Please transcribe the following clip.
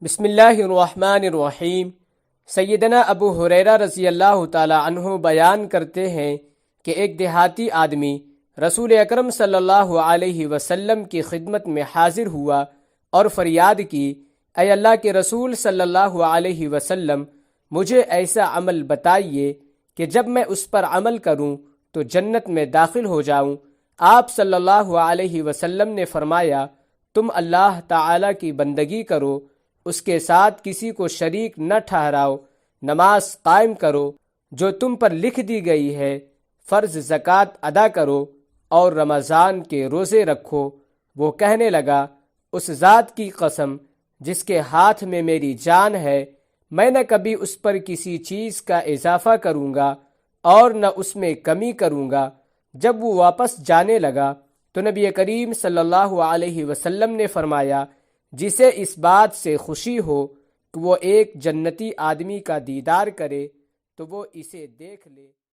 بسم اللہ الرحمن الرحیم۔ سیدنا ابو ہریرہ رضی اللہ تعالی عنہ بیان کرتے ہیں کہ ایک دیہاتی آدمی رسول اکرم صلی اللہ علیہ وسلم کی خدمت میں حاضر ہوا اور فریاد کی، اے اللہ کے رسول صلی اللہ علیہ وسلم، مجھے ایسا عمل بتائیے کہ جب میں اس پر عمل کروں تو جنت میں داخل ہو جاؤں۔ آپ صلی اللہ علیہ وسلم نے فرمایا، تم اللہ تعالی کی بندگی کرو، اس کے ساتھ کسی کو شریک نہ ٹھہراؤ، نماز قائم کرو جو تم پر لکھ دی گئی ہے، فرض زکوٰۃ ادا کرو اور رمضان کے روزے رکھو۔ وہ کہنے لگا، اس ذات کی قسم جس کے ہاتھ میں میری جان ہے، میں نہ کبھی اس پر کسی چیز کا اضافہ کروں گا اور نہ اس میں کمی کروں گا۔ جب وہ واپس جانے لگا تو نبی کریم صلی اللہ علیہ وسلم نے فرمایا، جسے اس بات سے خوشی ہو کہ وہ ایک جنتی آدمی کا دیدار کرے تو وہ اسے دیکھ لے۔